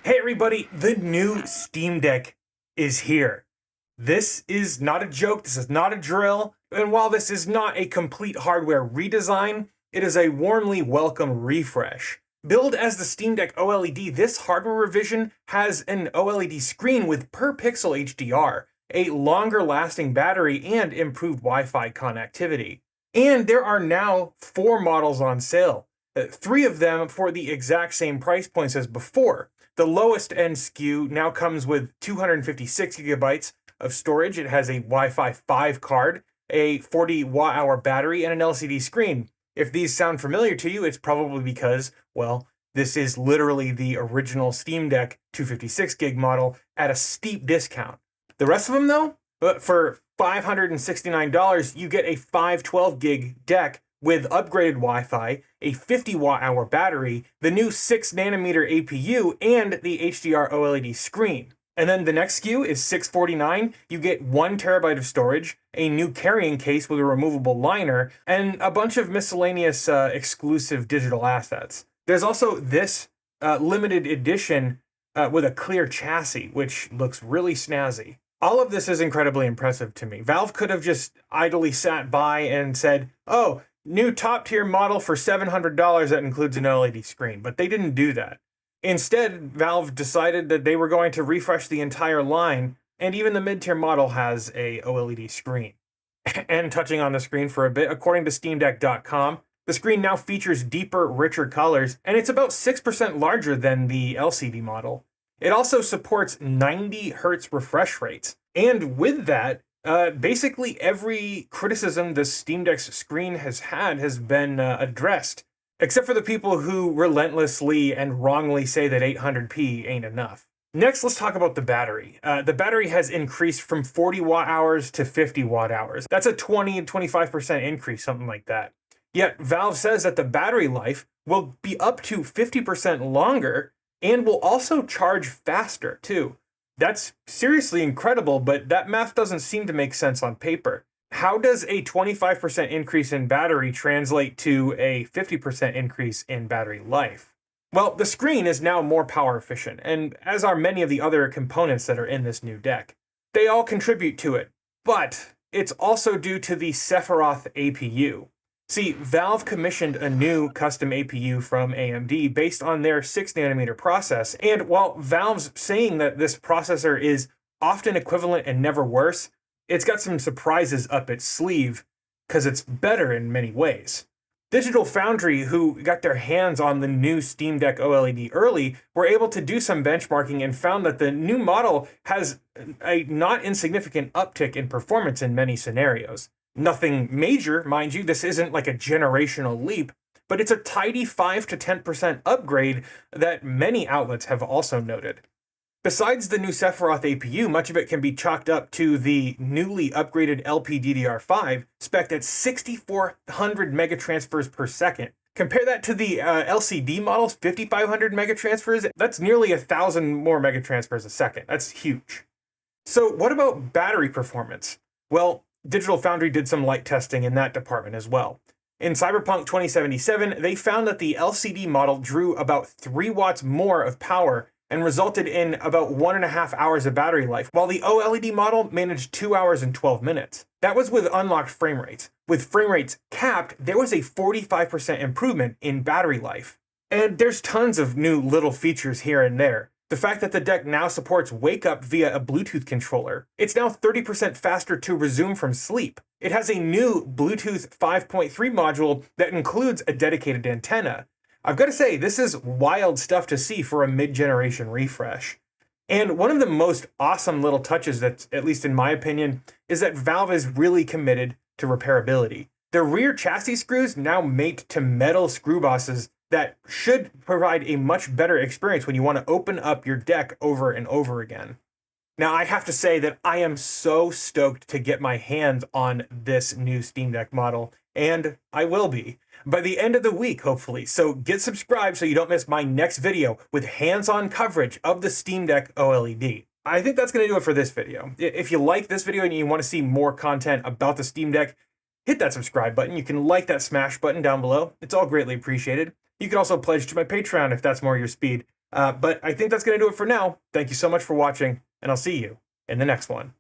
Hey everybody, the new Steam Deck is here. This is not a joke, this is not a drill, and while this is not a complete hardware redesign, it is a warmly welcome refresh. Billed as the Steam Deck OLED, this hardware revision has an OLED screen with per pixel HDR, a longer lasting battery, and improved Wi-Fi connectivity. And there are now 4 models on sale, 3 of them for the exact same price points as before. The lowest end SKU now comes with 256 gigabytes of storage. It has a Wi-Fi 5 card, a 40 watt-hour battery, and an LCD screen. If these sound familiar to you, it's probably because, well, this is literally the original Steam Deck 256 gig model at a steep discount. The rest of them, though, for $569, you get a 512 gig deck with upgraded Wi-Fi, a 50 watt-hour battery, the new 6nm APU, and the HDR OLED screen. And then the next SKU is $649. You get 1 terabyte of storage, a new carrying case with a removable liner, and a bunch of miscellaneous exclusive digital assets. There's also this limited edition with a clear chassis, which looks really snazzy. All of this is incredibly impressive to me. Valve could have just idly sat by and said, oh, new top-tier model for $700 that includes an OLED screen, but they didn't do that. Instead, Valve decided that they were going to refresh the entire line, and even the mid-tier model has a OLED screen. And touching on the screen for a bit, according to SteamDeck.com, the screen now features deeper, richer colors, and it's about 6% larger than the LCD model. It also supports 90 Hz refresh rates, and with that, basically every criticism the Steam Deck's screen has had has been addressed, except for the people who relentlessly and wrongly say that 800p ain't enough. Next, let's talk about the battery. The battery has increased from 40 watt-hours to 50 watt-hours. That's a 20-25% increase, something like that. Yet, Valve says that the battery life will be up to 50% longer and will also charge faster, too. That's seriously incredible, but that math doesn't seem to make sense on paper. How does a 25% increase in battery translate to a 50% increase in battery life? Well, the screen is now more power efficient, and as are many of the other components that are in this new deck. They all contribute to it, but it's also due to the Sephiroth APU. See, Valve commissioned a new custom APU from AMD based on their 6nm process, and while Valve's saying that this processor is often equivalent and never worse, it's got some surprises up its sleeve, because it's better in many ways. Digital Foundry, who got their hands on the new Steam Deck OLED early, were able to do some benchmarking and found that the new model has a not insignificant uptick in performance in many scenarios. Nothing major, mind you, this isn't like a generational leap, but it's a tidy 5 to 10% upgrade that many outlets have also noted. Besides the new Sephiroth APU, much of it can be chalked up to the newly upgraded LPDDR5, spec'd at 6,400 megatransfers per second. Compare that to the LCD model's 5,500 megatransfers, that's nearly 1,000 more megatransfers a second. That's huge. So what about battery performance? Well, Digital Foundry did some light testing in that department as well. In Cyberpunk 2077, they found that the LCD model drew about 3 watts more of power and resulted in about 1.5 hours of battery life, while the OLED model managed 2 hours and 12 minutes. That was with unlocked frame rates. With frame rates capped, there was a 45% improvement in battery life. And there's tons of new little features here and there. The fact that the deck now supports wake up via a Bluetooth controller. It's now 30% faster to resume from sleep. It has a new Bluetooth 5.3 module that includes a dedicated antenna. I've got to say, this is wild stuff to see for a mid-generation refresh. And one of the most awesome little touches that's, at least in my opinion, is that Valve is really committed to repairability. The rear chassis screws now mate to metal screw bosses that should provide a much better experience when you want to open up your deck over and over again. Now, I have to say that I am so stoked to get my hands on this new Steam Deck model, and I will be by the end of the week, hopefully. So get subscribed so you don't miss my next video with hands-on coverage of the Steam Deck OLED. I think that's going to do it for this video. If you like this video and you want to see more content about the Steam Deck, hit that subscribe button. You can like that smash button down below. It's all greatly appreciated. You can also pledge to my Patreon if that's more your speed. But I think that's going to do it for now. Thank you so much for watching, and I'll see you in the next one.